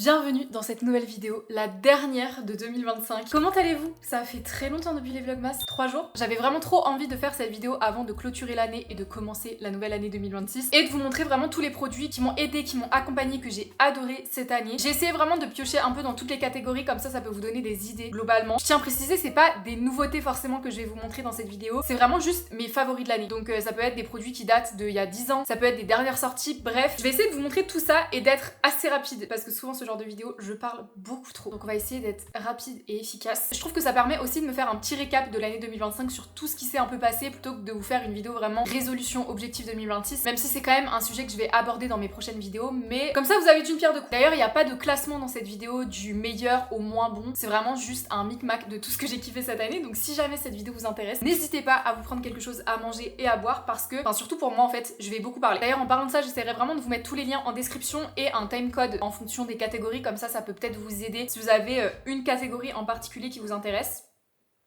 Bienvenue dans cette nouvelle vidéo, la dernière de 2025. Comment allez-vous? Ça fait très longtemps depuis les Vlogmas, 3 jours. J'avais vraiment trop envie de faire cette vidéo avant de clôturer l'année et de commencer la nouvelle année 2026 et de vous montrer vraiment tous les produits qui m'ont aidé, qui m'ont accompagné, que j'ai adoré cette année. J'ai essayé vraiment de piocher un peu dans toutes les catégories, comme ça peut vous donner des idées globalement. Je tiens à préciser, c'est pas des nouveautés forcément que je vais vous montrer dans cette vidéo, c'est vraiment juste mes favoris de l'année. Donc ça peut être des produits qui datent d'il y a 10 ans, ça peut être des dernières sorties, bref. Je vais essayer de vous montrer tout ça et d'être assez rapide parce que souvent ce genre de vidéo, je parle beaucoup trop. Donc on va essayer d'être rapide et efficace. Je trouve que ça permet aussi de me faire un petit récap de l'année 2025 sur tout ce qui s'est un peu passé plutôt que de vous faire une vidéo vraiment résolution objectif 2026, même si c'est quand même un sujet que je vais aborder dans mes prochaines vidéos, mais comme ça vous avez d'une pierre deux coups. D'ailleurs il n'y a pas de classement dans cette vidéo du meilleur au moins bon, c'est vraiment juste un micmac de tout ce que j'ai kiffé cette année. Donc si jamais cette vidéo vous intéresse, n'hésitez pas à vous prendre quelque chose à manger et à boire parce que, surtout pour moi en fait, je vais beaucoup parler. D'ailleurs en parlant de ça, j'essaierai vraiment de vous mettre tous les liens en description et un timecode en fonction des catégories, comme ça peut peut-être vous aider si vous avez une catégorie en particulier qui vous intéresse.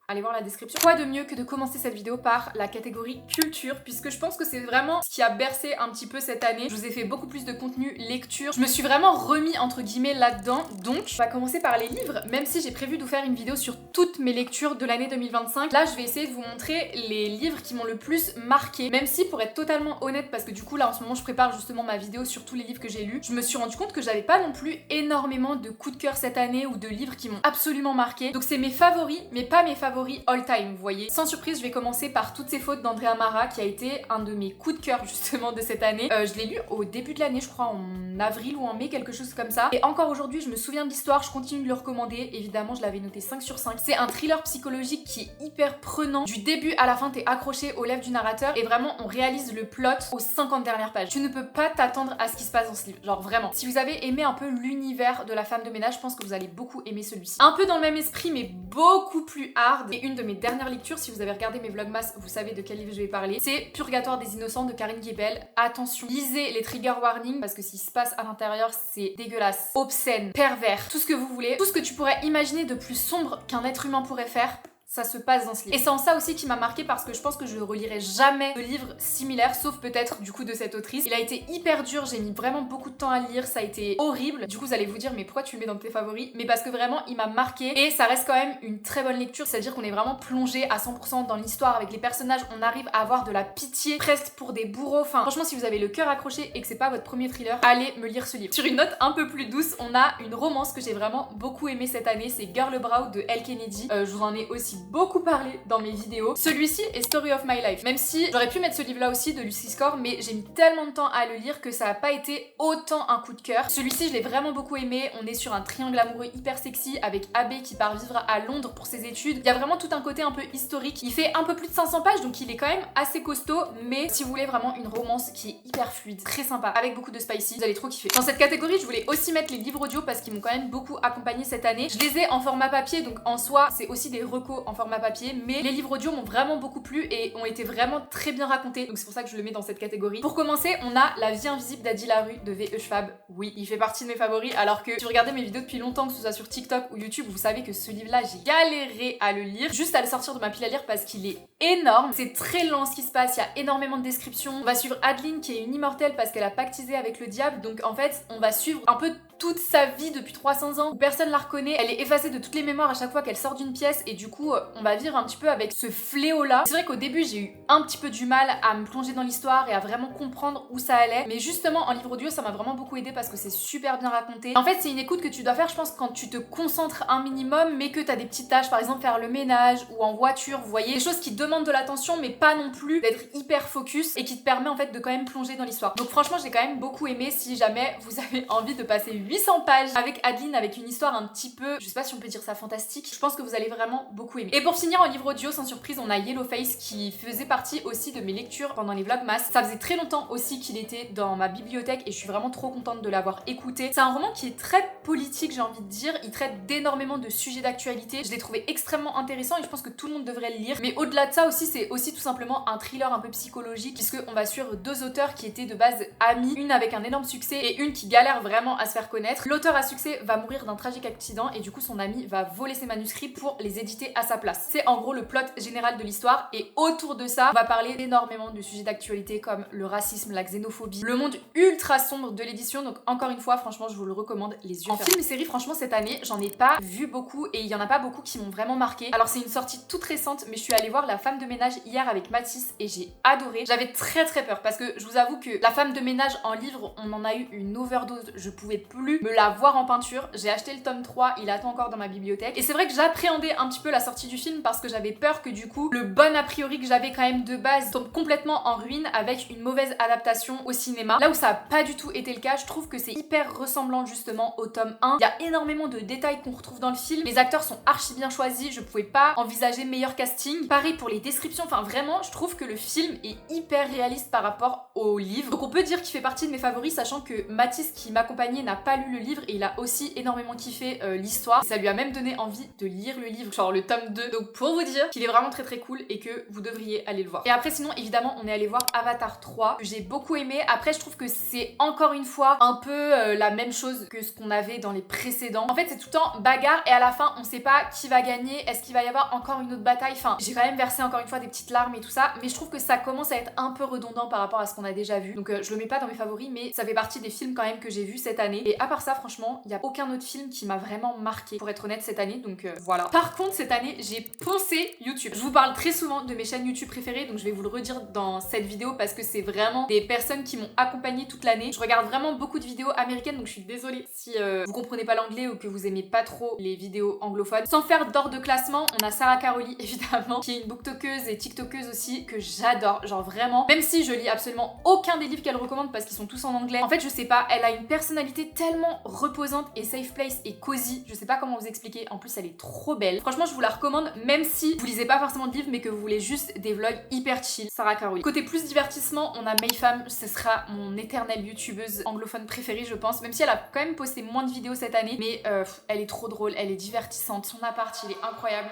Allez voir la description. Quoi de mieux que de commencer cette vidéo par la catégorie culture, puisque je pense que c'est vraiment ce qui a bercé un petit peu cette année. Je vous ai fait beaucoup plus de contenu lecture. Je me suis vraiment remis entre guillemets là-dedans. Donc, on va commencer par les livres, même si j'ai prévu de vous faire une vidéo sur toutes mes lectures de l'année 2025. Là, je vais essayer de vous montrer les livres qui m'ont le plus marqué, même si pour être totalement honnête, parce que du coup là en ce moment je prépare justement ma vidéo sur tous les livres que j'ai lus, je me suis rendu compte que j'avais pas non plus énormément de coups de cœur cette année ou de livres qui m'ont absolument marqué. Donc c'est mes favoris, mais pas mes favoris all time, vous voyez. Sans surprise, je vais commencer par Toutes ces fautes d'Andrea Mara, qui a été un de mes coups de cœur justement de cette année. Je l'ai lu au début de l'année, je crois en avril ou en mai, quelque chose comme ça. Et encore aujourd'hui, je me souviens de l'histoire, je continue de le recommander. Évidemment, je l'avais noté 5 sur 5. C'est un thriller psychologique qui est hyper prenant. Du début à la fin, t'es accroché aux lèvres du narrateur et vraiment, on réalise le plot aux 50 dernières pages. Tu ne peux pas t'attendre à ce qui se passe dans ce livre, genre vraiment. Si vous avez aimé un peu l'univers de la femme de ménage, je pense que vous allez beaucoup aimer celui-ci. Un peu dans le même esprit, mais beaucoup plus hard. Et une de mes dernières lectures, si vous avez regardé mes vlogmas, vous savez de quel livre je vais parler. C'est Purgatoire des innocents de Karine Guébel. Attention, lisez les trigger warnings parce que ce qui se passe à l'intérieur, c'est dégueulasse, obscène, pervers, tout ce que vous voulez, tout ce que tu pourrais imaginer de plus sombre qu'un être humain pourrait faire. Ça se passe dans ce livre. Et c'est en ça aussi qui m'a marqué parce que je pense que je ne relirai jamais de livre similaire, sauf peut-être du coup de cette autrice. Il a été hyper dur, j'ai mis vraiment beaucoup de temps à lire, ça a été horrible. Du coup vous allez vous dire mais pourquoi tu le mets dans tes favoris? Mais parce que vraiment il m'a marqué et ça reste quand même une très bonne lecture, c'est-à-dire qu'on est vraiment plongé à 100% dans l'histoire avec les personnages, on arrive à avoir de la pitié presque pour des bourreaux. Enfin franchement si vous avez le cœur accroché et que c'est pas votre premier thriller, allez me lire ce livre. Sur une note un peu plus douce, on a une romance que j'ai vraiment beaucoup aimée cette année, c'est Girl Brow de Elle Kennedy. Je vous en ai aussi beaucoup parlé dans mes vidéos. Celui-ci est Story of My Life. Même si j'aurais pu mettre ce livre là aussi de Lucy Score, mais j'ai mis tellement de temps à le lire que ça n'a pas été autant un coup de cœur. Celui-ci je l'ai vraiment beaucoup aimé. On est sur un triangle amoureux hyper sexy avec Abbé qui part vivre à Londres pour ses études. Il y a vraiment tout un côté un peu historique. Il fait un peu plus de 500 pages donc il est quand même assez costaud, mais si vous voulez vraiment une romance qui est hyper fluide, très sympa, avec beaucoup de spicy, vous allez trop kiffer. Dans cette catégorie je voulais aussi mettre les livres audio parce qu'ils m'ont quand même beaucoup accompagné cette année. Je les ai en format papier donc en soi c'est aussi des recos en format papier, mais les livres audio m'ont vraiment beaucoup plu et ont été vraiment très bien racontés, donc c'est pour ça que je le mets dans cette catégorie. Pour commencer, on a La vie invisible d'Adi Larue de V.E. Schwab. Oui, il fait partie de mes favoris, alors que si vous regardez mes vidéos depuis longtemps, que ce soit sur TikTok ou YouTube, vous savez que ce livre-là, j'ai galéré à le lire, juste à le sortir de ma pile à lire parce qu'il est énorme. C'est très lent ce qui se passe, il y a énormément de descriptions. On va suivre Adeline qui est une immortelle parce qu'elle a pactisé avec le diable, donc en fait, on va suivre un peu toute sa vie depuis 300 ans où personne la reconnaît. Elle est effacée de toutes les mémoires à chaque fois qu'elle sort d'une pièce et du coup on va vivre un petit peu avec ce fléau là. C'est vrai qu'au début j'ai eu un petit peu du mal à me plonger dans l'histoire et à vraiment comprendre où ça allait, mais justement en livre audio ça m'a vraiment beaucoup aidé parce que c'est super bien raconté. En fait c'est une écoute que tu dois faire je pense quand tu te concentres un minimum mais que t'as des petites tâches, par exemple faire le ménage ou en voiture, vous voyez, des choses qui demandent de l'attention mais pas non plus d'être hyper focus et qui te permet en fait de quand même plonger dans l'histoire. Donc franchement j'ai quand même beaucoup aimé. Si jamais vous avez envie de passer 800 pages avec Adeline, avec une histoire un petit peu, je sais pas si on peut dire ça fantastique, je pense que vous allez vraiment beaucoup aimer. Et pour finir en livre audio, sans surprise, on a Yellowface qui faisait partie aussi de mes lectures pendant les vlogmas. Ça faisait très longtemps aussi qu'il était dans ma bibliothèque et je suis vraiment trop contente de l'avoir écouté. C'est un roman qui est très politique, j'ai envie de dire, il traite d'énormément de sujets d'actualité. Je l'ai trouvé extrêmement intéressant et je pense que tout le monde devrait le lire. Mais au-delà de ça aussi, c'est aussi tout simplement un thriller un peu psychologique puisque on va suivre deux auteurs qui étaient de base amis, une avec un énorme succès et une qui galère vraiment à se faire connaître. connaître. L'auteur à succès va mourir d'un tragique accident et du coup son ami va voler ses manuscrits pour les éditer à sa place. C'est en gros le plot général de l'histoire et autour de ça, on va parler énormément de sujets d'actualité comme le racisme, la xénophobie, le monde ultra sombre de l'édition. Donc encore une fois, franchement, je vous le recommande les yeux. En film et série, franchement, cette année, j'en ai pas vu beaucoup et il y en a pas beaucoup qui m'ont vraiment marqué. Alors c'est une sortie toute récente, mais je suis allée voir La Femme de ménage hier avec Mathis et j'ai adoré. J'avais très peur parce que je vous avoue que La Femme de ménage en livre, on en a eu une overdose. Je pouvais plus me la voir en peinture. J'ai acheté le tome 3, il attend encore dans ma bibliothèque. Et c'est vrai que j'appréhendais un petit peu la sortie du film parce que j'avais peur que du coup, le bon a priori que j'avais quand même de base tombe complètement en ruine avec une mauvaise adaptation au cinéma. Là où ça a pas du tout été le cas, je trouve que c'est hyper ressemblant justement au tome 1. Il y a énormément de détails qu'on retrouve dans le film. Les acteurs sont archi bien choisis, je pouvais pas envisager meilleur casting. Pareil pour les descriptions, enfin vraiment, je trouve que le film est hyper réaliste par rapport au livre. Donc on peut dire qu'il fait partie de mes favoris, sachant que Mathis qui m'accompagnait n'a pas lu le livre et il a aussi énormément kiffé l'histoire. Ça lui a même donné envie de lire le livre, genre le tome 2. Donc pour vous dire qu'il est vraiment très cool et que vous devriez aller le voir. Et après sinon évidemment on est allé voir Avatar 3 que j'ai beaucoup aimé. Après je trouve que c'est encore une fois un peu la même chose que ce qu'on avait dans les précédents. En fait c'est tout le temps bagarre et à la fin on sait pas qui va gagner, est-ce qu'il va y avoir encore une autre bataille. Enfin j'ai quand même versé encore une fois des petites larmes et tout ça, mais je trouve que ça commence à être un peu redondant par rapport à ce qu'on a déjà vu. Donc je le mets pas dans mes favoris, mais ça fait partie des films quand même que j'ai vus cette année. Et à part ça franchement il y a aucun autre film qui m'a vraiment marqué pour être honnête cette année. Donc voilà. Par contre cette année j'ai poncé YouTube. Je vous parle très souvent de mes chaînes YouTube préférées, donc je vais vous le redire dans cette vidéo parce que c'est vraiment des personnes qui m'ont accompagnée toute l'année. Je regarde vraiment beaucoup de vidéos américaines, donc je suis désolée si vous comprenez pas l'anglais ou que vous aimez pas trop les vidéos anglophones. Sans faire d'ordre de classement, on a Sarah Caroli évidemment, qui est une booktokeuse et tiktokeuse aussi que j'adore, genre vraiment. Même si je lis absolument aucun des livres qu'elle recommande parce qu'ils sont tous en anglais. En fait je sais pas, elle a une personnalité tellement reposante et safe place et cosy, je sais pas comment vous expliquer. En plus elle est trop belle. Franchement je vous la recommande même si vous lisez pas forcément de livres mais que vous voulez juste des vlogs hyper chill. Sarah Caroli. Côté plus divertissement, on a Mayfam, ce sera mon éternelle youtubeuse anglophone préférée je pense, même si elle a quand même posté moins de vidéos cette année, mais elle est trop drôle, elle est divertissante, son appart il est incroyable,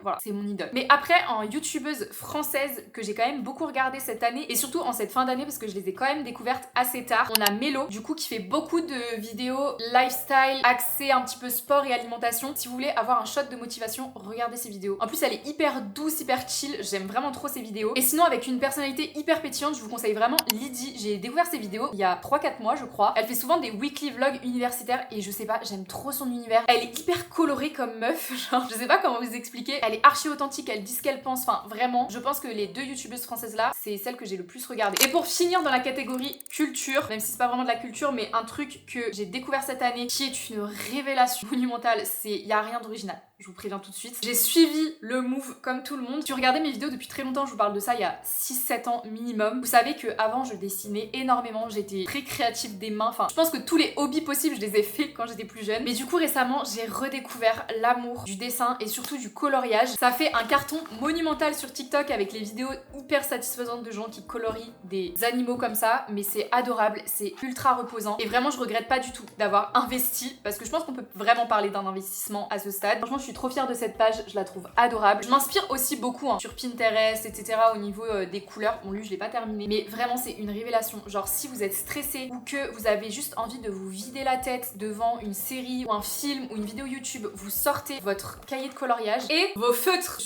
voilà, c'est mon idole. Mais après en youtubeuse française que j'ai quand même beaucoup regardé cette année et surtout en cette fin d'année parce que je les ai quand même découvertes assez tard, on a Mélo du coup qui fait beaucoup de vidéos lifestyle, axées un petit peu sport et alimentation. Si vous voulez avoir un shot de motivation, regardez ses vidéos. En plus elle est hyper douce, hyper chill, j'aime vraiment trop ses vidéos. Et sinon avec une personnalité hyper pétillante, je vous conseille vraiment Lydie. J'ai découvert ses vidéos il y a 3-4 mois je crois. Elle fait souvent des weekly vlogs universitaires et je sais pas, j'aime trop son univers. Elle est hyper colorée comme meuf, genre je sais pas comment vous expliquer. Elle est archi authentique, elle dit ce qu'elle pense, enfin vraiment. Je pense que les deux youtubeuses françaises là, c'est celles que j'ai le plus regardées. Et pour finir dans la catégorie culture, même si c'est pas vraiment de la culture, mais un truc que j'ai découvert cette année qui est une révélation monumentale, c'est y a rien d'original. Je vous préviens tout de suite. J'ai suivi le move comme tout le monde. Si vous regardez mes vidéos depuis très longtemps, je vous parle de ça il y a 6-7 ans minimum. Vous savez que avant je dessinais énormément, j'étais très créative des mains. Enfin, je pense que tous les hobbies possibles, je les ai faits quand j'étais plus jeune. Mais du coup, récemment, j'ai redécouvert l'amour du dessin et surtout du coloriage. Ça fait un carton monumental sur TikTok avec les vidéos hyper satisfaisantes de gens qui colorient des animaux comme ça. Mais c'est adorable, c'est ultra reposant. Et vraiment, je regrette pas du tout d'avoir investi parce que je pense qu'on peut vraiment parler d'un investissement à ce stade. Franchement, je suis trop fière de cette page, je la trouve adorable. Je m'inspire aussi beaucoup sur Pinterest, etc. au niveau des couleurs. Bon, lui, je l'ai pas terminé. Mais vraiment, c'est une révélation. Genre, si vous êtes stressé ou que vous avez juste envie de vous vider la tête devant une série ou un film ou une vidéo YouTube, vous sortez votre cahier de coloriage et vos feutres.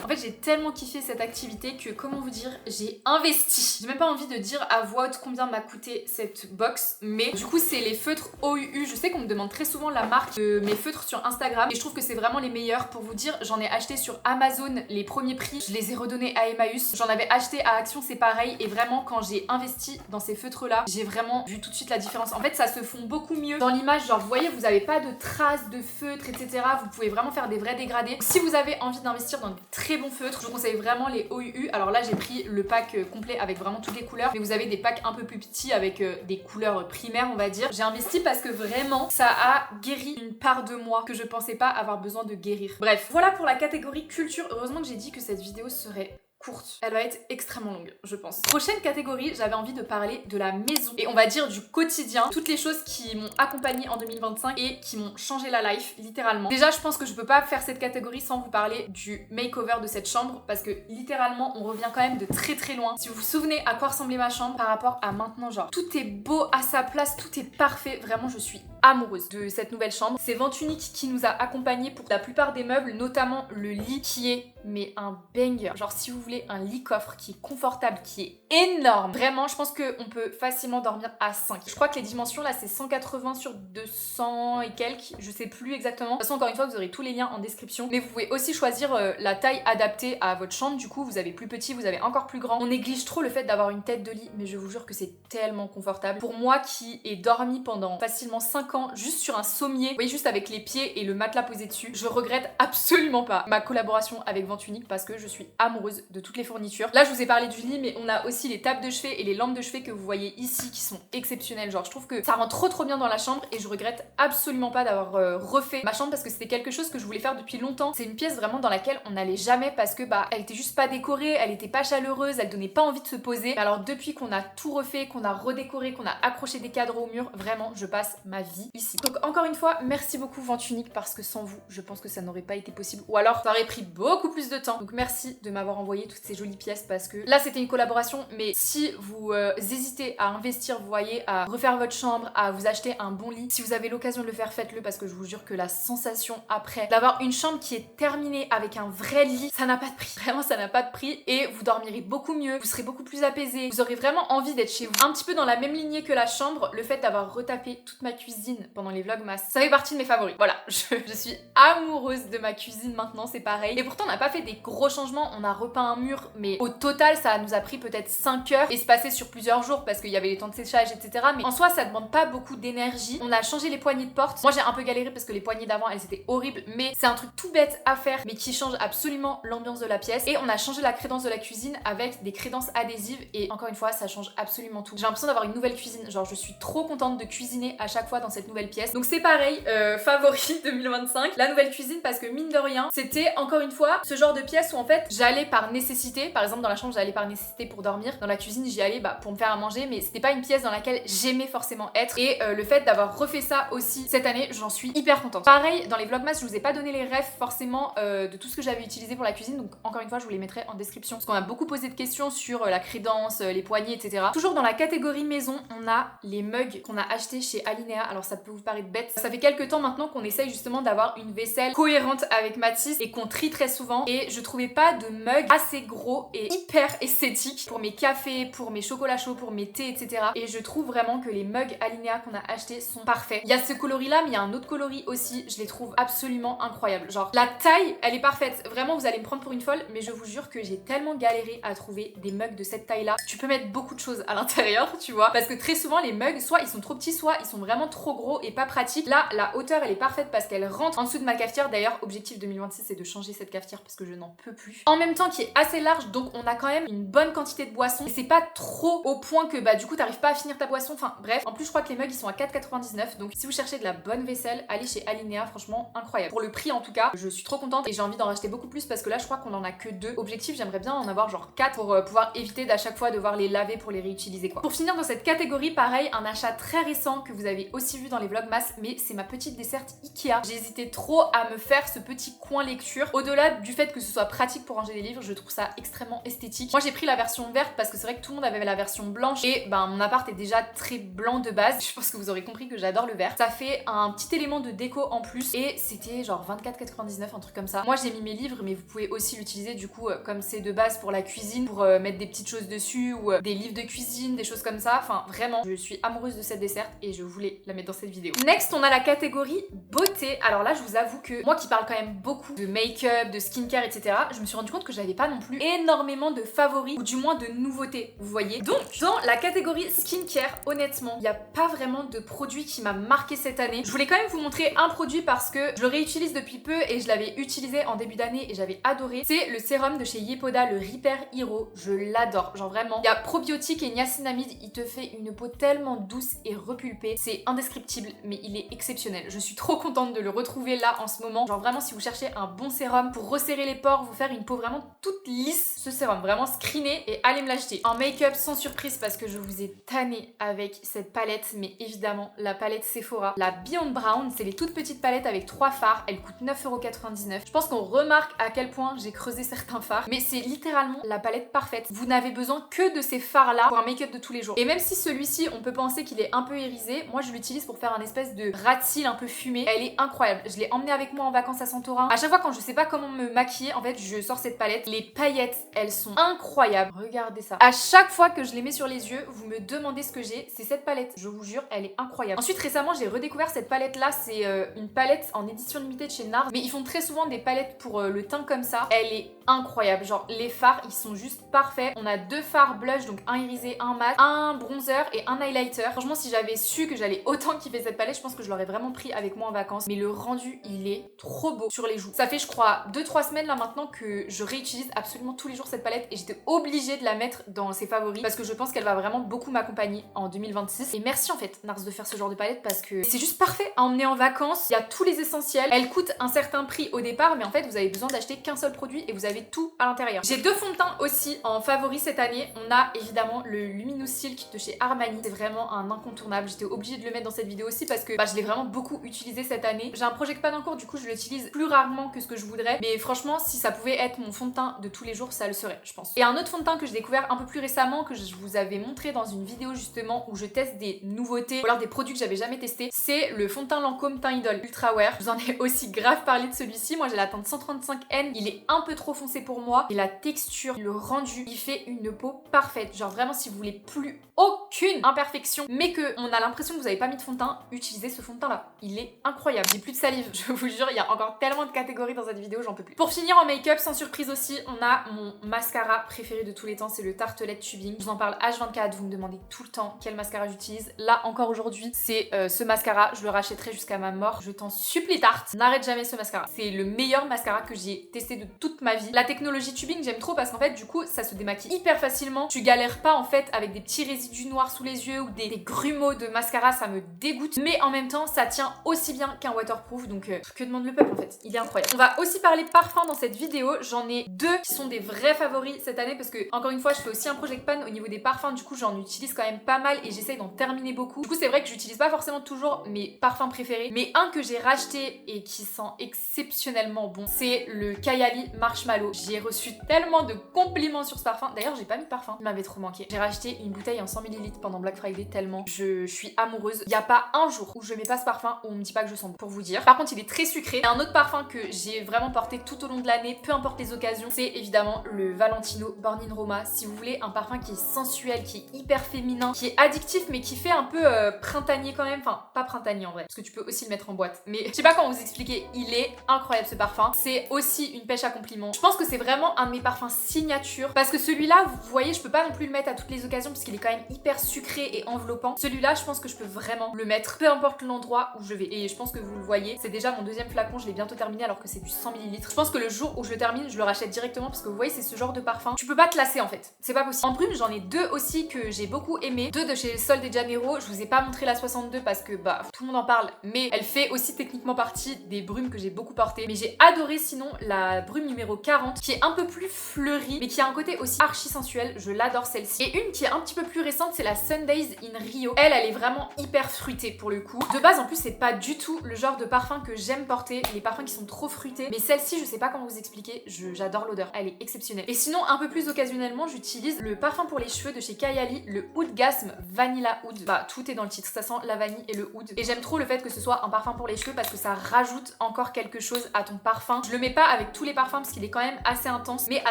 En fait, j'ai tellement kiffé cette activité que, comment vous dire, j'ai investi. J'ai même pas envie de dire à voix haute combien m'a coûté cette box, mais du coup, c'est les feutres OUU. Je sais qu'on me demande très souvent la marque de mes feutres sur Instagram et je trouve que c'est vraiment les meilleurs. Pour vous dire, j'en ai acheté sur Amazon les premiers prix, je les ai redonnés à Emmaüs. J'en avais acheté à Action, c'est pareil, et vraiment quand j'ai investi dans ces feutres là, j'ai vraiment vu tout de suite la différence. En fait, ça se fond beaucoup mieux dans l'image, genre vous voyez, vous avez pas de traces de feutre, etc. Vous pouvez vraiment faire des vrais dégradés. Si vous avez envie d'investir dans de très bons feutres, je vous conseille vraiment les OUU. Alors là, j'ai pris le pack complet avec vraiment toutes les couleurs, mais vous avez des packs un peu plus petits avec des couleurs primaires, on va dire. J'ai investi parce que vraiment, ça a guéri une part de moi que je pensais pas avoir besoin de guérir. Bref, voilà pour la catégorie culture. Heureusement que j'ai dit que cette vidéo serait courte. Elle va être extrêmement longue, je pense. Prochaine catégorie, j'avais envie de parler de la maison et on va dire du quotidien, toutes les choses qui m'ont accompagnée en 2025 et qui m'ont changé la life, littéralement. Déjà, je pense que je peux pas faire cette catégorie sans vous parler du makeover de cette chambre parce que littéralement, on revient quand même de très loin. Si vous vous souvenez à quoi ressemblait ma chambre par rapport à maintenant, genre tout est beau à sa place, tout est parfait. Vraiment, je suis amoureuse de cette nouvelle chambre. C'est Ventunique qui nous a accompagnés pour la plupart des meubles, notamment le lit qui est mais un banger. Genre si vous voulez un lit coffre qui est confortable, qui est énorme, vraiment je pense qu'on peut facilement dormir à 5. Je crois que les dimensions là c'est 180 sur 200 et quelques, je sais plus exactement. De toute façon encore une fois vous aurez tous les liens en description. Mais vous pouvez aussi choisir la taille adaptée à votre chambre. Du coup vous avez plus petit, vous avez encore plus grand. On néglige trop le fait d'avoir une tête de lit, mais je vous jure que c'est tellement confortable. Pour moi qui ai dormi pendant facilement 5 ans juste sur un sommier, vous voyez juste avec les pieds et le matelas posé dessus, je regrette absolument pas ma collaboration avec Ventunique parce que je suis amoureuse de toutes les fournitures. Là je vous ai parlé du lit mais on a aussi les tables de chevet et les lampes de chevet que vous voyez ici qui sont exceptionnelles. Genre je trouve que ça rend trop bien dans la chambre et je regrette absolument pas d'avoir refait ma chambre parce que c'était quelque chose que je voulais faire depuis longtemps. C'est une pièce vraiment dans laquelle on n'allait jamais parce que bah elle était juste pas décorée, elle était pas chaleureuse, elle donnait pas envie de se poser. Mais alors depuis qu'on a tout refait, qu'on a redécoré, qu'on a accroché des cadres au mur, vraiment je passe ma vie ici. Donc encore une fois merci beaucoup Ventunique parce que sans vous je pense que ça n'aurait pas été possible ou alors ça aurait pris beaucoup plus de temps. Donc merci de m'avoir envoyé toutes ces jolies pièces parce que là c'était une collaboration mais si vous hésitez à investir, vous voyez, à refaire votre chambre, à vous acheter un bon lit, si vous avez l'occasion de le faire, faites-le parce que je vous jure que la sensation après d'avoir une chambre qui est terminée avec un vrai lit, ça n'a pas de prix. Vraiment ça n'a pas de prix et vous dormirez beaucoup mieux, vous serez beaucoup plus apaisé, vous aurez vraiment envie d'être chez vous. Un petit peu dans la même lignée que la chambre, le fait d'avoir retapé toute ma cuisine pendant les vlogmas, ça fait partie de mes favoris. Voilà, je suis amoureuse de ma cuisine maintenant, c'est pareil. Et pourtant on n'a pas fait des gros changements, on a repeint un mur mais au total ça nous a pris peut-être 5 heures et se passer sur plusieurs jours parce qu'il y avait les temps de séchage etc. Mais en soi ça demande pas beaucoup d'énergie. On a changé les poignées de porte. Moi j'ai un peu galéré parce que les poignées d'avant elles étaient horribles mais c'est un truc tout bête à faire mais qui change absolument l'ambiance de la pièce. Et on a changé la crédence de la cuisine avec des crédences adhésives et encore une fois ça change absolument tout. J'ai l'impression d'avoir une nouvelle cuisine, genre je suis trop contente de cuisiner à chaque fois dans cette nouvelle pièce. Donc c'est pareil, favori 2025, la nouvelle cuisine parce que mine de rien c'était encore une fois ce genre de pièce où en fait j'allais par nécessité. Par exemple dans la chambre j'allais par nécessité pour dormir, dans la cuisine j'y allais pour me faire à manger mais c'était pas une pièce dans laquelle j'aimais forcément être et le fait d'avoir refait ça aussi cette année j'en suis hyper contente. Pareil dans les vlogmas je vous ai pas donné les refs forcément de tout ce que j'avais utilisé pour la cuisine donc encore une fois je vous les mettrai en description parce qu'on a beaucoup posé de questions sur la crédence, les poignées etc. Toujours dans la catégorie maison on a les mugs qu'on a achetés chez Alinea. Alors ça peut vous paraître bête, ça fait quelques temps maintenant qu'on essaye justement d'avoir une vaisselle cohérente avec Matisse et qu'on trie très souvent et je trouvais pas de mug assez gros et hyper esthétique pour mes cafés, pour mes chocolats chauds, pour mes thés etc. Et je trouve vraiment que les mugs Alinea qu'on a achetés sont parfaits. Il y a ce coloris là mais il y a un autre coloris aussi, je les trouve absolument incroyables. Genre la taille elle est parfaite, vraiment vous allez me prendre pour une folle mais je vous jure que j'ai tellement galéré à trouver des mugs de cette taille là. Tu peux mettre beaucoup de choses à l'intérieur tu vois parce que très souvent les mugs soit ils sont trop petits soit ils sont vraiment trop gros et pas pratiques. Là la hauteur elle est parfaite parce qu'elle rentre en dessous de ma cafetière. D'ailleurs objectif 2026 c'est de changer cette cafetière parce que je n'en peux plus. En même temps qui est assez large donc on a quand même une bonne quantité de boissons et c'est pas trop au point que bah du coup t'arrives pas à finir ta boisson. Enfin bref, en plus je crois que les mugs ils sont à 4,99 donc si vous cherchez de la bonne vaisselle allez chez Alinea, franchement incroyable. Pour le prix en tout cas je suis trop contente et j'ai envie d'en racheter beaucoup plus parce que là je crois qu'on en a que 2. Objectif j'aimerais bien en avoir genre 4 pour pouvoir éviter d'à chaque fois devoir les laver pour les réutiliser quoi. Pour finir dans cette catégorie pareil un achat très récent que vous avez aussi vu dans les vlogmas mais c'est ma petite desserte Ikea. J'ai hésité trop à me faire ce petit coin lecture. Au-delà du fait que ce soit pratique pour ranger des livres, je trouve ça extrêmement esthétique. Moi j'ai pris la version verte parce que c'est vrai que tout le monde avait la version blanche et ben mon appart est déjà très blanc de base. Je pense que vous aurez compris que j'adore le vert. Ça fait un petit élément de déco en plus et c'était genre 24,99 un truc comme ça. Moi j'ai mis mes livres mais vous pouvez aussi l'utiliser du coup comme c'est de base pour la cuisine, pour mettre des petites choses dessus ou des livres de cuisine, des choses comme ça. Enfin vraiment je suis amoureuse de cette desserte et je voulais la mettre dans cette vidéo. Next on a la catégorie beauté. Alors là je vous avoue que moi qui parle quand même beaucoup de make-up, de skincare etc, je me suis rendu compte que j'avais pas non plus énormément de favoris ou du moins de nouveautés vous voyez. Donc dans la catégorie skincare honnêtement il n'y a pas vraiment de produit qui m'a marqué cette année. Je voulais quand même vous montrer un produit parce que je le réutilise depuis peu et je l'avais utilisé en début d'année et j'avais adoré. C'est le sérum de chez Yepoda, le Repair Hero. Je l'adore, genre vraiment. Il y a probiotique et niacinamide, il te fait une peau tellement douce et repulpée. C'est indescriptible mais il est exceptionnel. Je suis trop contente de le retrouver là en ce moment. Genre vraiment si vous cherchez un bon sérum pour resserrer les pores, vous faire une peau vraiment toute lisse, ce sérum vraiment screené et allez me l'acheter. En make-up sans surprise parce que je vous ai tanné avec cette palette mais évidemment la palette Sephora, la Beyond Brown. C'est les toutes petites palettes avec 3 fards, elle coûte 9,99 €. Je pense qu'on remarque à quel point j'ai creusé certains fards mais c'est littéralement la palette parfaite. Vous n'avez besoin que de ces fards là pour un make-up de tous les jours. Et même si celui-ci on peut penser qu'il est un peu irisé, moi je l'utilise pour faire un espèce de ras de cils un peu fumé. Elle est incroyable. Je l'ai emmenée avec moi en vacances à Santorin. À chaque fois quand je sais pas comment me maquiller, en fait je sors cette palette. Les paillettes, elles sont incroyables. Regardez ça. À chaque fois que je les mets sur les yeux, vous me demandez ce que j'ai, c'est cette palette. Je vous jure, elle est incroyable. Ensuite récemment j'ai redécouvert cette palette là. C'est une palette en édition limitée de chez NARS. Mais ils font très souvent des palettes pour le teint comme ça. Elle est incroyable. Genre les fards, ils sont juste parfaits. On a 2 fards blush, donc un irisé, un mat, un bronzer et un highlighter. Franchement, si j'avais su que j'allais autant kiffer cette palette, je pense que je l'aurais vraiment pris avec moi en vacances. Mais le rendu, il est trop beau sur les joues. Ça fait, je crois, 2-3 semaines là maintenant que je réutilise absolument tous les jours cette palette et j'étais obligée de la mettre dans ses favoris parce que je pense qu'elle va vraiment beaucoup m'accompagner en 2026. Et merci en fait, NARS, de faire ce genre de palette parce que c'est juste parfait à emmener en vacances. Il y a tous les essentiels. Elle coûte un certain prix au départ, mais en fait, vous avez besoin d'acheter qu'un seul produit et vous avez tout à l'intérieur. J'ai 2 fonds de teint aussi en favori cette année. On a évidemment le Luminous Silk de chez Armani. C'est vraiment un incontournable. J'étais obligée de le mettre dans cette vidéo aussi parce que je l'ai vraiment beaucoup utilisé cette année. J'ai un Project Pan en cours, du coup je l'utilise plus rarement que ce que je voudrais. Mais franchement, si ça pouvait être mon fond de teint de tous les jours, ça le serait, je pense. Et un autre fond de teint que j'ai découvert un peu plus récemment, que je vous avais montré dans une vidéo justement où je teste des nouveautés ou alors des produits que j'avais jamais testés, c'est le fond de teint Lancôme Teint Idole Ultra Wear. Je vous en ai aussi grave parlé de celui-ci. Moi j'ai la teinte 135N. Il est un peu trop foncé pour moi. Et la texture, le rendu, il fait une peau parfaite. Genre vraiment, si vous voulez plus aucune imperfection mais que on a l'impression que vous avez pas mis de fond de teint, utilisez ce fond de teint là. Il est incroyable. J'ai plus de salive, je vous jure, il y a encore tellement de catégories dans cette vidéo, j'en peux plus. Pour finir en make-up, sans surprise aussi, on a mon mascara préféré de tous les temps, c'est le Tartelette Tubing. Je vous en parle H24, vous me demandez tout le temps quel mascara j'utilise. Là encore aujourd'hui, c'est ce mascara, je le rachèterai jusqu'à ma mort. Je t'en supplie Tarte, n'arrête jamais ce mascara. C'est le meilleur mascara que j'ai testé de toute ma vie. La technologie Tubing, j'aime trop parce qu'en fait du coup ça se démaquille hyper facilement. Tu galères pas en fait avec des petits résidus noirs sous les yeux ou des grumeaux de mascara, ça me dégoûte. Mais en même temps, ça tient aussi bien qu'un waterproof, donc que demande le peuple en fait. Il est incroyable. On va aussi parler parfum dans cette vidéo. J'en ai 2 qui sont des vrais favoris cette année parce que encore une fois, je fais aussi un Project Pan au niveau des parfums. Du coup, j'en utilise quand même pas mal et j'essaye d'en terminer beaucoup. Du coup, c'est vrai que j'utilise pas forcément toujours mes parfums préférés, mais un que j'ai racheté et qui sent exceptionnellement bon, c'est le Kayali Marshmallow. J'ai reçu tellement de compliments sur ce parfum. D'ailleurs, j'ai pas mis de parfum, il m'avait trop manqué. J'ai racheté une bouteille en 100 ml pendant Black Friday tellement je suis amoureuse. Il y a pas un jour où je mets pas ce parfum où on me dit pas que je sens bon, pour vous dire. Par contre, il est très sucré. Et un autre parfum que j'ai vraiment porté tout au long de l'année, peu importe les occasions, c'est évidemment le Valentino Born in Roma. Si vous voulez un parfum qui est sensuel, qui est hyper féminin, qui est addictif mais qui fait un peu printanier quand même. Enfin, pas printanier en vrai, parce que tu peux aussi le mettre en boîte. Mais je sais pas comment vous expliquer, il est incroyable ce parfum. C'est aussi une pêche à compliments. Je pense que c'est vraiment un de mes parfums signature parce que celui-là, vous voyez, je peux pas non plus le mettre à toutes les occasions parce qu'il est quand même hyper sucré et enveloppant. Celui-là, je pense que je peux vraiment le mettre peu importe l'endroit où je vais. Et je pense que vous le voyez, c'est déjà mon 2e flacon, je l'ai bientôt terminé alors que c'est du 100 ml. Je pense que le jour où je le termine, je le rachète directement parce que vous voyez, c'est ce genre de parfum. Tu peux pas te lasser en fait, c'est pas possible. En brume, j'en ai 2 aussi que j'ai beaucoup aimé. 2 de chez Sol de Janeiro. Je vous ai pas montré la 62 parce que tout le monde en parle, mais elle fait aussi techniquement partie des brumes que j'ai beaucoup portées. Mais j'ai adoré sinon la brume numéro 40 qui est un peu plus fleurie mais qui a un côté aussi archi sensuel. Je l'adore celle-ci. Et une qui est un petit peu plus récente, c'est la Sundays in Rio. Elle est vraiment hyper fruitée pour le coup. De base en plus c'est pas du tout le genre de parfum que j'aime porter, les parfums qui sont trop fruités. Mais celle-ci je sais pas comment vous expliquer, j'adore l'odeur, elle est exceptionnelle. Et sinon un peu plus occasionnellement j'utilise le parfum pour les cheveux de chez Kayali, le Oudgasm Vanilla Oud. Tout est dans le titre, ça sent la vanille et le oud. Et j'aime trop le fait que ce soit un parfum pour les cheveux parce que ça rajoute encore quelque chose à ton parfum. Je le mets pas avec tous les parfums parce qu'il est quand même assez intense, mais à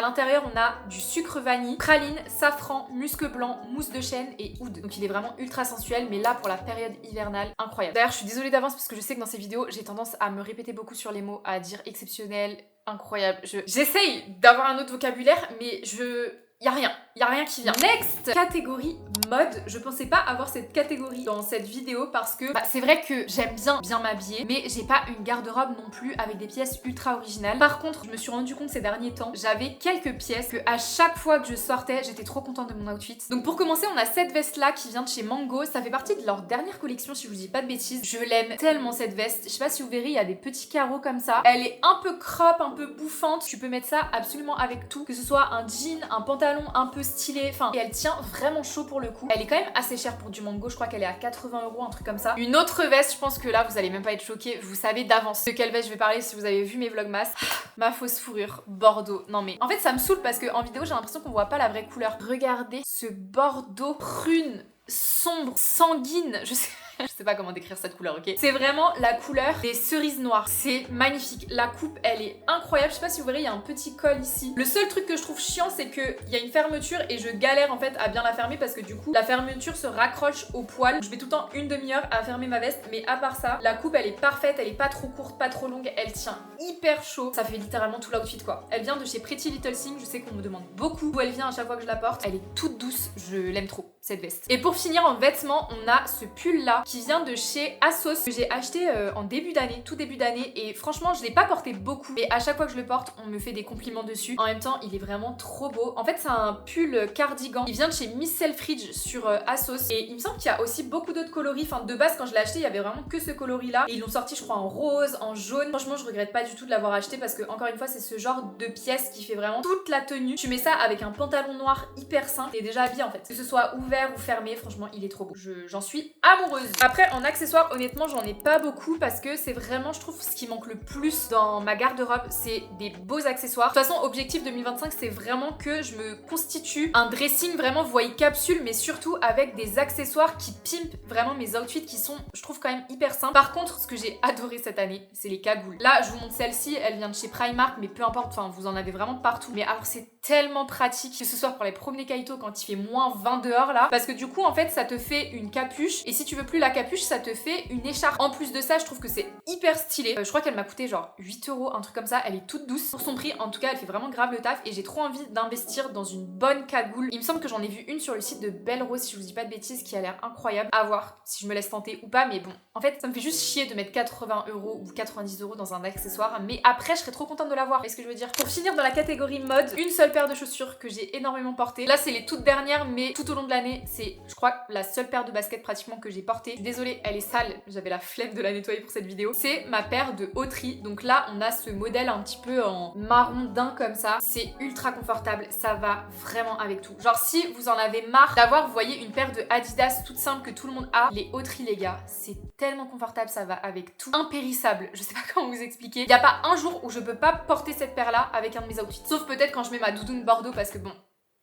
l'intérieur on a du sucre vanille, praline, safran, musc blanc, mousse de chêne et oud. Donc il est vraiment ultra sensuel, mais là pour la période hivernale, incroyable. D'ailleurs je suis désolée d'avance parce que je sais que dans ces vidéos j'ai tendance à me répéter beaucoup sur les mots, à dire exceptionnel, incroyable. J'essaye d'avoir un autre vocabulaire, mais y a rien qui vient. Next catégorie mode. Je pensais pas avoir cette catégorie dans cette vidéo parce que c'est vrai que j'aime bien m'habiller, mais j'ai pas une garde-robe non plus avec des pièces ultra originales. Par contre, je me suis rendu compte ces derniers temps, j'avais quelques pièces que à chaque fois que je sortais, j'étais trop contente de mon outfit. Donc pour commencer, on a cette veste là qui vient de chez Mango. Ça fait partie de leur dernière collection si je vous dis pas de bêtises. Je l'aime tellement cette veste. Je sais pas si vous verrez, il y a des petits carreaux comme ça. Elle est un peu crop, un peu bouffante. Tu peux mettre ça absolument avec tout, que ce soit un jean, un pantalon un peu stylé, enfin, et elle tient vraiment chaud pour le coup. Elle est quand même assez chère pour du Mango, je crois qu'elle est à 80 €, un truc comme ça. Une autre veste, je pense que là, vous allez même pas être choqués, vous savez d'avance de quelle veste je vais parler si vous avez vu mes vlogmas. Ma fausse fourrure, bordeaux. Non mais, en fait, ça me saoule parce qu'en vidéo, j'ai l'impression qu'on voit pas la vraie couleur. Regardez ce bordeaux prune, sombre, sanguine, je sais sais pas comment décrire cette couleur, ok? C'est vraiment la couleur des cerises noires. C'est magnifique. La coupe, elle est incroyable. Je sais pas si vous verrez, il y a un petit col ici. Le seul truc que je trouve chiant, c'est qu'il y a une fermeture et je galère en fait à bien la fermer parce que du coup, la fermeture se raccroche au poil. Je mets tout le temps une demi-heure à fermer ma veste, mais à part ça, la coupe, elle est parfaite. Elle est pas trop courte, pas trop longue. Elle tient hyper chaud. Ça fait littéralement tout l'outfit, quoi. Elle vient de chez Pretty Little Thing. Je sais qu'on me demande beaucoup d'où elle vient à chaque fois que je la porte. Elle est toute douce. Je l'aime trop, cette veste. Et pour finir en vêtements, on a ce pull là qui vient de chez ASOS que j'ai acheté en début d'année, tout début d'année, et franchement je l'ai pas porté beaucoup, mais à chaque fois que je le porte on me fait des compliments dessus. En même temps il est vraiment trop beau. En fait c'est un pull cardigan, il vient de chez Miss Selfridge sur ASOS, et il me semble qu'il y a aussi beaucoup d'autres coloris. Enfin de base quand je l'ai acheté il y avait vraiment que ce coloris là, et ils l'ont sorti je crois en rose, en jaune. Franchement je regrette pas du tout de l'avoir acheté parce que encore une fois c'est ce genre de pièce qui fait vraiment toute la tenue. Tu mets ça avec un pantalon noir hyper simple, t'es déjà habillé en fait, que ce soit ouvert ou fermé. Franchement il est trop beau, j'en suis amoureuse. Après en accessoires honnêtement j'en ai pas beaucoup parce que c'est vraiment je trouve ce qui manque le plus dans ma garde-robe, c'est des beaux accessoires. De toute façon objectif 2025 c'est vraiment que je me constitue un dressing vraiment vous voyez capsule, mais surtout avec des accessoires qui pimpent vraiment mes outfits qui sont je trouve quand même hyper simples. Par contre ce que j'ai adoré cette année c'est les cagoules. Là je vous montre celle-ci, elle vient de chez Primark mais peu importe, enfin vous en avez vraiment partout. Mais alors c'est tellement pratique que ce soit pour les promener Kaito quand il fait moins 20 dehors là, parce que du coup en fait ça te fait une capuche, et si tu veux plus la capuche ça te fait une écharpe. En plus de ça je trouve que c'est hyper stylé. Je crois qu'elle m'a coûté genre 8 euros, un truc comme ça. Elle est toute douce pour son prix, en tout cas elle fait vraiment grave le taf, et j'ai trop envie d'investir dans une bonne cagoule. Il me semble que j'en ai vu une sur le site de Belle Rose si je vous dis pas de bêtises, qui a l'air incroyable. À voir si je me laisse tenter ou pas, mais bon en fait ça me fait juste chier de mettre 80 euros ou 90 euros dans un accessoire, mais après je serais trop contente de l'avoir. Est-ce que je veux dire? Pour finir dans la catégorie mode, une seule paire de chaussures que j'ai énormément portée. Là c'est les toutes dernières, mais tout au long de l'année c'est je crois la seule paire de baskets pratiquement que j'ai portée. Désolée elle est sale, j'avais la flemme de la nettoyer pour cette vidéo. C'est ma paire de Autry. Donc là on a ce modèle un petit peu en marron daim comme ça. C'est ultra confortable, ça va vraiment avec tout. Genre si vous en avez marre d'avoir vous voyez une paire de Adidas toute simple que tout le monde a, les Autry les gars, c'est tellement confortable, ça va avec tout. Impérissable, je sais pas comment vous expliquer. Il y a pas un jour où je peux pas porter cette paire là avec un de mes outfits. Sauf peut-être quand je mets ma doudoune Bordeaux parce que bon,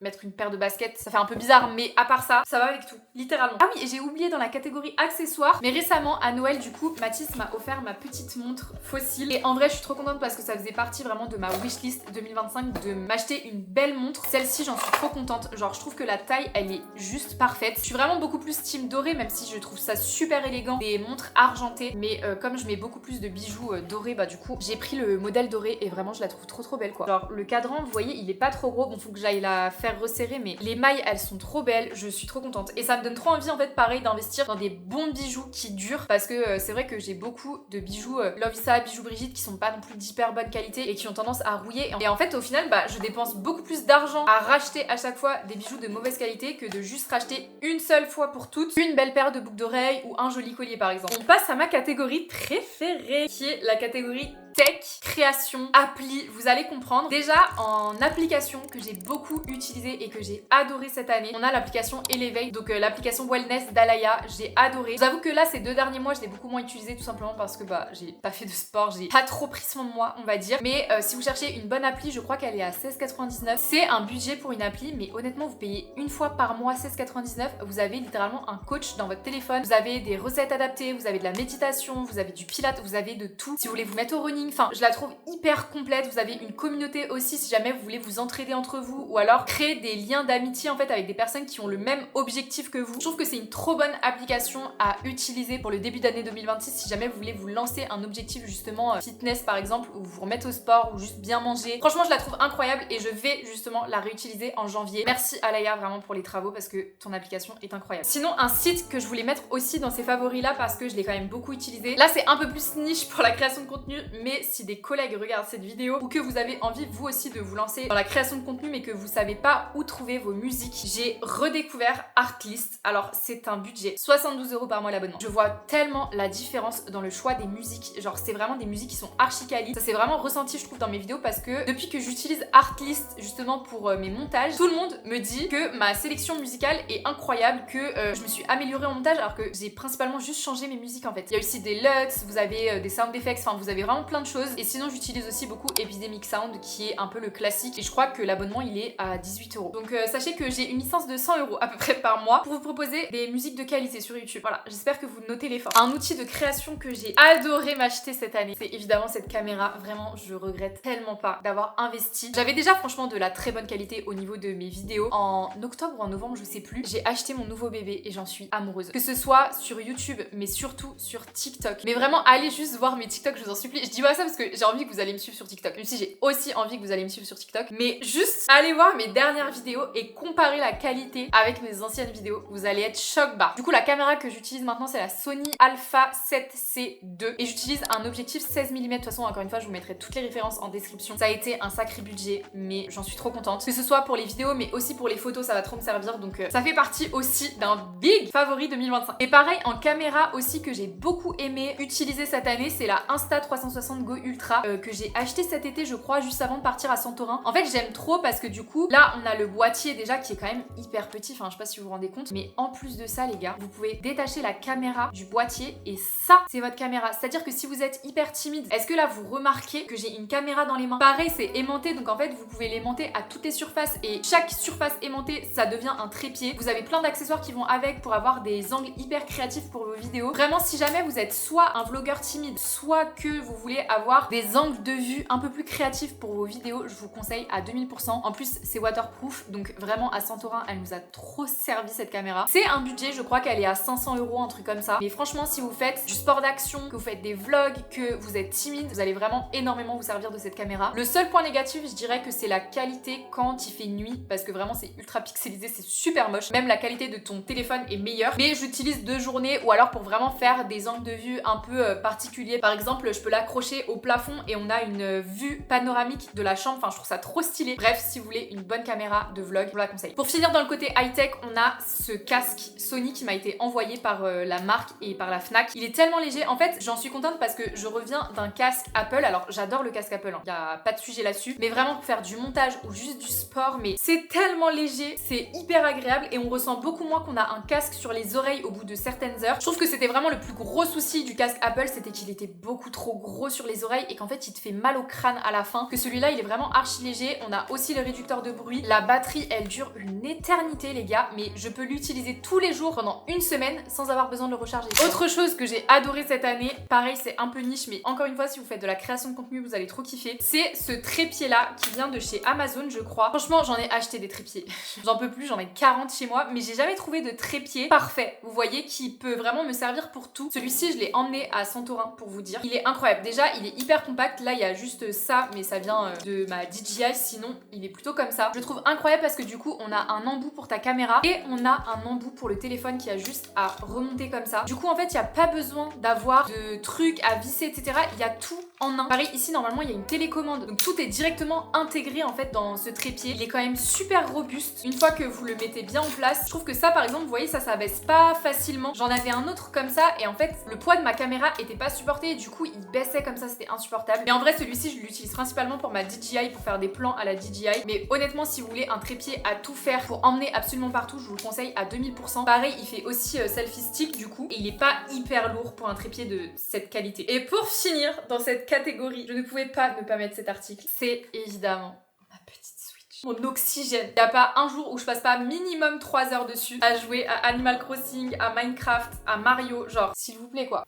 mettre une paire de baskets ça fait un peu bizarre, mais à part ça, ça va avec tout, littéralement. Ah oui, et j'ai oublié dans la catégorie accessoires, mais récemment à Noël du coup, Mathis m'a offert ma petite montre Fossil, et en vrai je suis trop contente parce que ça faisait partie vraiment de ma wishlist 2025 de m'acheter une belle montre. Celle-ci j'en suis trop contente, genre je trouve que la taille elle est juste parfaite. Je suis vraiment beaucoup plus team doré, même si je trouve ça super élégant, des montres argentées, mais comme je mets beaucoup plus de bijoux dorés, bah du coup j'ai pris le modèle doré et vraiment je la trouve trop belle quoi. Genre le cadran vous voyez il est pas trop gros, bon faut que j'aille la faire resserrer, mais les mailles elles sont trop belles, je suis trop contente et ça me donne trop envie en fait pareil d'investir dans des bons bijoux qui durent, parce que c'est vrai que j'ai beaucoup de bijoux Lovisa, bijoux Brigitte qui sont pas non plus d'hyper bonne qualité et qui ont tendance à rouiller, et en fait au final bah je dépense beaucoup plus d'argent à racheter à chaque fois des bijoux de mauvaise qualité que de juste racheter une seule fois pour toutes une belle paire de boucles d'oreilles ou un joli collier par exemple. On passe à ma catégorie préférée qui est la catégorie tech, création, appli, vous allez comprendre. Déjà en application que j'ai beaucoup utilisée et que j'ai adoré cette année, on a l'application Elevate, donc l'application wellness d'Alaya, j'ai adoré. Je vous avoue que là ces 2 derniers mois je l'ai beaucoup moins utilisée tout simplement parce que bah j'ai pas fait de sport, j'ai pas trop pris soin de moi on va dire, mais si vous cherchez une bonne appli je crois qu'elle est à 16,99. C'est un budget pour une appli, mais honnêtement vous payez une fois par mois 16,99, vous avez littéralement un coach dans votre téléphone, vous avez des recettes adaptées, vous avez de la méditation, vous avez du pilates, vous avez de tout. Si vous voulez vous mettre au running, enfin je la trouve hyper complète. Vous avez une communauté aussi si jamais vous voulez vous entraider entre vous, ou alors créer des liens d'amitié en fait avec des personnes qui ont le même objectif que vous. Je trouve que c'est une trop bonne application à utiliser pour le début d'année 2026 si jamais vous voulez vous lancer un objectif justement fitness par exemple, ou vous remettre au sport ou juste bien manger. Franchement je la trouve incroyable et je vais justement la réutiliser en janvier. Merci Alaya vraiment pour les travaux parce que ton application est incroyable. Sinon un site que je voulais mettre aussi dans ces favoris là parce que je l'ai quand même beaucoup utilisé. Là c'est un peu plus niche pour la création de contenu, mais si des collègues regardent cette vidéo ou que vous avez envie vous aussi de vous lancer dans la création de contenu mais que vous savez pas où trouver vos musiques, j'ai redécouvert Artlist. Alors c'est un budget 72 € par mois l'abonnement. Je vois tellement la différence dans le choix des musiques, genre c'est vraiment des musiques qui sont archi quali. Ça s'est vraiment ressenti je trouve dans mes vidéos parce que depuis que j'utilise Artlist justement pour mes montages, tout le monde me dit que ma sélection musicale est incroyable, que je me suis améliorée en montage alors que j'ai principalement juste changé mes musiques en fait. Il y a aussi des LUTs, vous avez des sound effects, enfin vous avez vraiment plein de choses. Et sinon j'utilise aussi beaucoup Epidemic Sound qui est un peu le classique, et je crois que l'abonnement il est à 18 €. Donc sachez que j'ai une licence de 100 € à peu près par mois pour vous proposer des musiques de qualité sur YouTube. Voilà, j'espère que vous notez l'effort. Un outil de création que j'ai adoré m'acheter cette année, c'est évidemment cette caméra. Vraiment, je regrette tellement pas d'avoir investi. J'avais déjà franchement de la très bonne qualité au niveau de mes vidéos. En octobre ou en novembre, je sais plus, j'ai acheté mon nouveau bébé et j'en suis amoureuse. Que ce soit sur YouTube, mais surtout sur TikTok. Mais vraiment, allez juste voir mes TikTok, je vous en supplie. Je dis pas ça parce que j'ai envie que vous allez me suivre sur TikTok. Même si j'ai aussi envie que vous allez me suivre sur TikTok. Mais juste, allez voir mes dernières vidéos et comparer la qualité avec mes anciennes vidéos. Vous allez être choc-barre. Du coup, la caméra que j'utilise maintenant, c'est la Sony Alpha 7C2. Et j'utilise un objectif 16 mm. De toute façon, encore une fois, je vous mettrai toutes les références en description. Ça a été un sacré budget, mais j'en suis trop contente. Que ce soit pour les vidéos, mais aussi pour les photos, ça va trop me servir. Donc ça fait partie aussi d'un big favori 2025. Et pareil, en caméra aussi que j'ai beaucoup aimé utiliser cette année, c'est la Insta360 Go Ultra que j'ai acheté cet été, je crois, juste avant de partir à Santorin. En fait, j'aime trop parce que du coup, là, on a le boîtier déjà qui est quand même hyper petit. Enfin, je sais pas si vous vous rendez compte, mais en plus de ça, les gars, vous pouvez détacher la caméra du boîtier et ça, c'est votre caméra. C'est-à-dire que si vous êtes hyper timide, est-ce que là, vous remarquez que j'ai une caméra dans les mains? Pareil, c'est aimanté, donc en fait, vous pouvez l'aimanter à toutes les surfaces et chaque surface aimantée, ça devient un trépied. Vous avez plein d'accessoires qui vont avec pour avoir des angles hyper créatifs pour vos vidéos. Vraiment, si jamais vous êtes soit un vlogueur timide, soit que vous voulez avoir des angles de vue un peu plus créatifs pour vos vidéos, je vous conseille à 2000%. En plus, c'est waterproof, donc vraiment à Santorin, elle nous a trop servi cette caméra. C'est un budget, je crois qu'elle est à 500 €, un truc comme ça. Mais franchement, si vous faites du sport d'action, que vous faites des vlogs, que vous êtes timide, vous allez vraiment énormément vous servir de cette caméra. Le seul point négatif, je dirais que c'est la qualité quand il fait nuit, parce que vraiment c'est ultra pixelisé, c'est super moche. Même la qualité de ton téléphone est meilleure, mais j'utilise de journée ou alors pour vraiment faire des angles de vue un peu particuliers. Par exemple, je peux l'accrocher au plafond et on a une vue panoramique de la chambre. Enfin, je trouve ça trop stylé. Bref, si vous voulez une bonne caméra de vlog, je vous la conseille. Pour finir dans le côté high-tech, on a ce casque Sony qui m'a été envoyé par la marque et par la Fnac. Il est tellement léger. En fait, j'en suis contente parce que je reviens d'un casque Apple. Alors, j'adore le casque Apple, hein. Y a pas de sujet là-dessus. Mais vraiment pour faire du montage ou juste du sport, mais c'est tellement léger, c'est hyper agréable et on ressent beaucoup moins qu'on a un casque sur les oreilles au bout de certaines heures. Je trouve que c'était vraiment le plus gros souci du casque Apple, c'était qu'il était beaucoup trop gros sur les oreilles et qu'en fait il te fait mal au crâne à la fin. Que celui-là il est vraiment archi léger. On a aussi le réducteur de bruit. La batterie elle dure une éternité les gars, mais je peux l'utiliser tous les jours pendant une semaine sans avoir besoin de le recharger. Autre chose que j'ai adoré cette année, pareil c'est un peu niche mais encore une fois si vous faites de la création de contenu vous allez trop kiffer, c'est ce trépied là qui vient de chez Amazon je crois. Franchement j'en ai acheté des trépieds, j'en peux plus, j'en ai 40 chez moi mais j'ai jamais trouvé de trépied parfait, vous voyez, qui peut vraiment me servir pour tout. Celui-ci je l'ai emmené à Santorin pour vous dire, il est incroyable. Déjà il est hyper compact, là il y a juste ça mais ça vient de ma DJI, sinon il est plutôt comme ça. Je le trouve incroyable parce que du coup on a un embout pour ta caméra et on a un embout pour le téléphone qui a juste à remonter comme ça. Du coup en fait il n'y a pas besoin d'avoir de trucs à visser etc, il y a tout en un. Pareil ici normalement il y a une télécommande donc tout est directement intégré en fait dans ce trépied. Il est quand même super robuste une fois que vous le mettez bien en place. Je trouve que ça par exemple vous voyez ça baisse pas facilement. J'en avais un autre comme ça et en fait le poids de ma caméra était pas supporté et du coup il baissait comme ça, c'était insupportable. Mais en vrai celui-ci je l'utilise principalement pour ma DJI, pour faire des plans à la DJI. Mais honnêtement si vous voulez un trépied à tout faire pour emmener absolument partout, je vous le conseille à 2000%. Pareil il fait aussi selfie stick du coup et il est pas hyper lourd pour un trépied de cette qualité. Et pour finir dans cette catégorie, je ne pouvais pas ne pas mettre cet article, c'est évidemment ma petite Switch, mon oxygène. Il n'y a pas un jour où je passe pas minimum 3 heures dessus à jouer à Animal Crossing, à Minecraft, à Mario, genre s'il vous plaît quoi.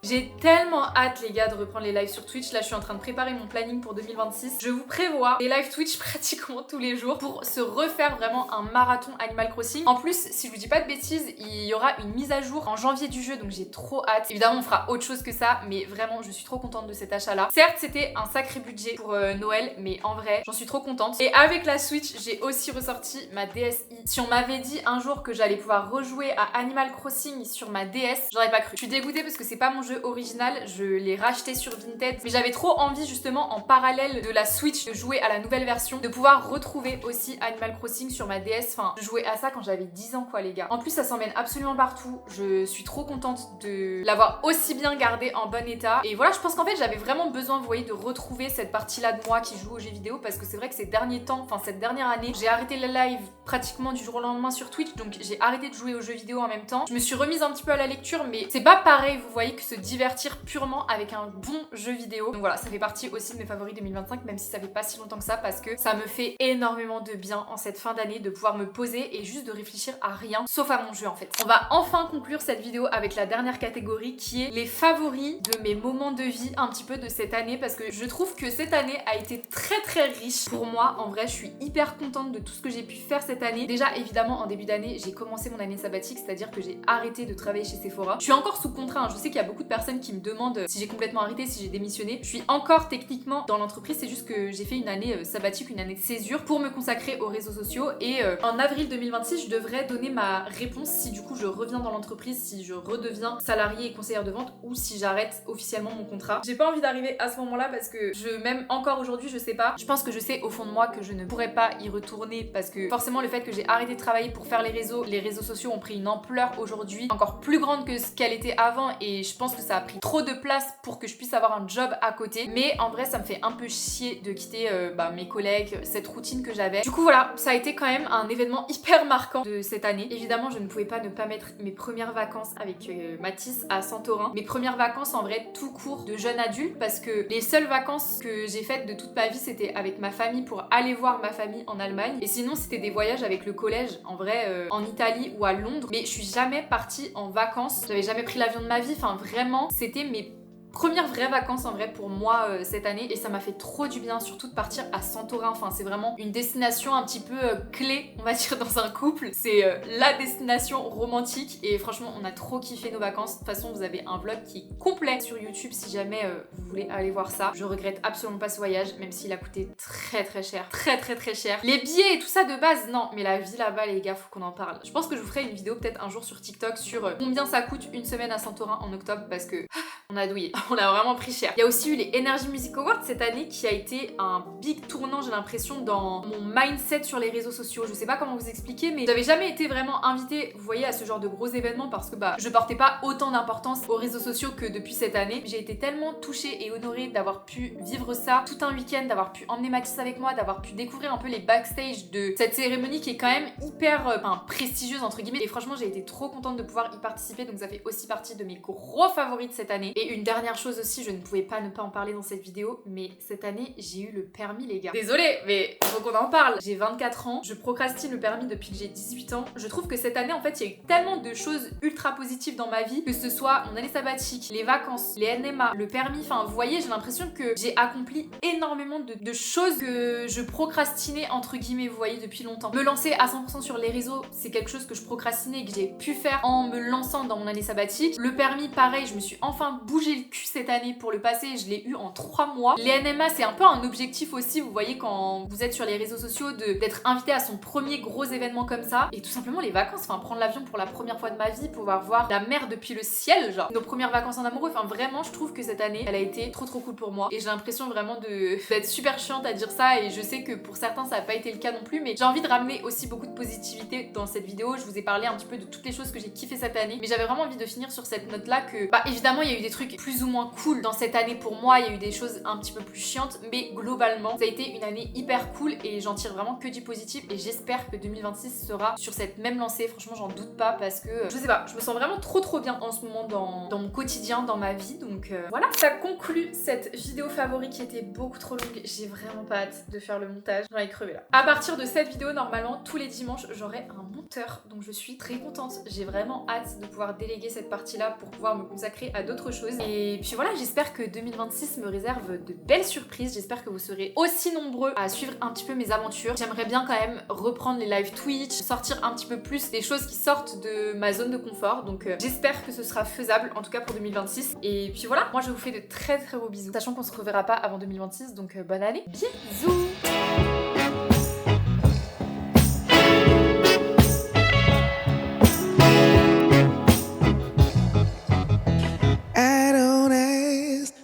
J'ai tellement hâte les gars de reprendre les lives sur Twitch. Là je suis en train de préparer mon planning pour 2026. Je vous prévois des lives Twitch pratiquement tous les jours pour se refaire vraiment un marathon Animal Crossing. En plus si je vous dis pas de bêtises, il y aura une mise à jour en janvier du jeu donc j'ai trop hâte. Évidemment on fera autre chose que ça mais vraiment je suis trop contente de cet achat là. Certes c'était un sacré budget pour Noël mais en vrai j'en suis trop contente. Et avec la Switch j'ai aussi ressorti ma DSi. Si on m'avait dit un jour que j'allais pouvoir rejouer à Animal Crossing sur ma DS, j'aurais pas cru. Je suis dégoûtée parce que c'est pas mon jeu original, je l'ai racheté sur Vinted mais j'avais trop envie justement en parallèle de la Switch de jouer à la nouvelle version, de pouvoir retrouver aussi Animal Crossing sur ma DS. Enfin je jouais à ça quand j'avais 10 ans quoi les gars. En plus ça s'emmène absolument partout, je suis trop contente de l'avoir aussi bien gardé en bon état et voilà je pense qu'en fait j'avais vraiment besoin vous voyez de retrouver cette partie là de moi qui joue aux jeux vidéo parce que c'est vrai que ces derniers temps, enfin cette dernière année j'ai arrêté le live pratiquement du jour au lendemain sur Twitch donc j'ai arrêté de jouer aux jeux vidéo en même temps. Je me suis remise un petit peu à la lecture mais c'est pas pareil vous voyez que se divertir purement avec un bon jeu vidéo. Donc voilà, ça fait partie aussi de mes favoris 2025, même si ça fait pas si longtemps que ça, parce que ça me fait énormément de bien en cette fin d'année de pouvoir me poser et juste de réfléchir à rien sauf à mon jeu en fait. On va enfin conclure cette vidéo avec la dernière catégorie qui est les favoris de mes moments de vie un petit peu de cette année, parce que je trouve que cette année a été très riche pour moi. En vrai, je suis hyper contente de tout ce que j'ai pu faire cette année. Déjà évidemment en début d'année, j'ai commencé mon année sabbatique, c'est-à-dire que j'ai arrêté de travailler chez Sephora. Je suis encore sous contrat, hein. Je sais qu'il y a beaucoup de personnes qui me demandent si j'ai complètement arrêté, si j'ai démissionné. Je suis encore techniquement dans l'entreprise, c'est juste que j'ai fait une année sabbatique, une année de césure pour me consacrer aux réseaux sociaux et en avril 2026, je devrais donner ma réponse si du coup je reviens dans l'entreprise, si je redeviens salariée et conseillère de vente ou si j'arrête officiellement mon contrat. J'ai pas envie d'arriver à ce moment-là parce que même encore aujourd'hui, je sais pas. Je pense que je sais au fond de moi que je ne pourrais pas y retourner parce que forcément le fait que j'ai arrêté de travailler pour faire les réseaux sociaux ont pris une ampleur aujourd'hui encore plus grande que ce qu'elle était avant et je pense que ça a pris trop de place pour que je puisse avoir un job à côté. Mais en vrai, ça me fait un peu chier de quitter mes collègues, cette routine que j'avais. Du coup voilà, ça a été quand même un événement hyper marquant de cette année. Évidemment, je ne pouvais pas ne pas mettre mes premières vacances avec Mathis à Santorin. Mes premières vacances en vrai tout court de jeune adulte parce que les seules vacances que j'ai faites de toute ma vie c'était avec ma famille pour aller voir ma famille en Allemagne et sinon c'était des voyages avec le collège en vrai en Italie ou à Londres, mais je suis jamais partie en vacances, j'avais jamais pris l'avion de ma vie, enfin vraiment c'était mes premières vraies vacances en vrai pour moi cette année et ça m'a fait trop du bien, surtout de partir à Santorin. Enfin c'est vraiment une destination un petit peu clé on va dire dans un couple, c'est la destination romantique et franchement on a trop kiffé nos vacances. De toute façon vous avez un vlog qui est complet sur YouTube si jamais vous voulez aller voir ça. Je regrette absolument pas ce voyage même s'il a coûté très cher, très cher. Les billets et tout ça de base non, mais la vie là-bas les gars faut qu'on en parle. Je pense que je vous ferai une vidéo peut-être un jour sur TikTok sur combien ça coûte une semaine à Santorin en octobre parce que on a douillé. On a vraiment pris cher. Il y a aussi eu les Energy Music Awards cette année qui a été un big tournant, j'ai l'impression, dans mon mindset sur les réseaux sociaux. Je sais pas comment vous expliquer, mais j'avais jamais été vraiment invitée, vous voyez, à ce genre de gros événements parce que je portais pas autant d'importance aux réseaux sociaux que depuis cette année. J'ai été tellement touchée et honorée d'avoir pu vivre ça tout un week-end, d'avoir pu emmener Mathis avec moi, d'avoir pu découvrir un peu les backstage de cette cérémonie qui est quand même hyper prestigieuse entre guillemets. Et franchement, j'ai été trop contente de pouvoir y participer, donc ça fait aussi partie de mes gros favoris de cette année. Et une dernière chose aussi, je ne pouvais pas ne pas en parler dans cette vidéo, mais cette année j'ai eu le permis les gars. Désolée, mais faut qu'on en parle. J'ai 24 ans, je procrastine le permis depuis que j'ai 18 ans. Je trouve que cette année en fait il y a eu tellement de choses ultra positives dans ma vie, que ce soit mon année sabbatique, les vacances, les NMA, le permis, enfin vous voyez j'ai l'impression que j'ai accompli énormément de choses que je procrastinais entre guillemets, vous voyez, depuis longtemps. Me lancer à 100% sur les réseaux, c'est quelque chose que je procrastinais et que j'ai pu faire en me lançant dans mon année sabbatique. Le permis pareil, je me suis enfin bougé le cul cette année pour le passer, je l'ai eu en 3 mois. Les NMA c'est un peu un objectif aussi, vous voyez, quand vous êtes sur les réseaux sociaux, d'être invité à son premier gros événement comme ça. Et tout simplement les vacances, enfin prendre l'avion pour la première fois de ma vie, pouvoir voir la mer depuis le ciel, genre nos premières vacances en amoureux, enfin vraiment je trouve que cette année elle a été trop cool pour moi et j'ai l'impression vraiment d'être super chiante à dire ça et je sais que pour certains ça n'a pas été le cas non plus, mais j'ai envie de ramener aussi beaucoup de positivité dans cette vidéo. Je vous ai parlé un petit peu de toutes les choses que j'ai kiffé cette année, mais j'avais vraiment envie de finir sur cette note là que évidemment il y a eu des trucs plus ou moins cool dans cette année pour moi, il y a eu des choses un petit peu plus chiantes, mais globalement ça a été une année hyper cool et j'en tire vraiment que du positif et j'espère que 2026 sera sur cette même lancée. Franchement j'en doute pas parce que je sais pas, je me sens vraiment trop bien en ce moment dans mon quotidien, dans ma vie, donc voilà. Ça conclut cette vidéo favori qui était beaucoup trop longue. J'ai vraiment pas hâte de faire le montage, j'en ai crevé là. À partir de cette vidéo normalement tous les dimanches j'aurai un monteur, donc je suis très contente. J'ai vraiment hâte de pouvoir déléguer cette partie là pour pouvoir me consacrer à d'autres choses et puis voilà, j'espère que 2026 me réserve de belles surprises. J'espère que vous serez aussi nombreux à suivre un petit peu mes aventures. J'aimerais bien quand même reprendre les live Twitch, sortir un petit peu plus des choses qui sortent de ma zone de confort, donc j'espère que ce sera faisable en tout cas pour 2026 et puis voilà, moi je vous fais de très beaux bisous, sachant qu'on se reverra pas avant 2026, donc bonne année, bisous.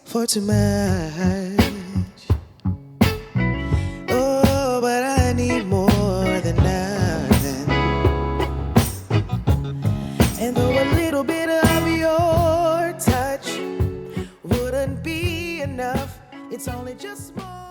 For too much, oh, but I need more than nothing, and though a little bit of your touch wouldn't be enough, it's only just more.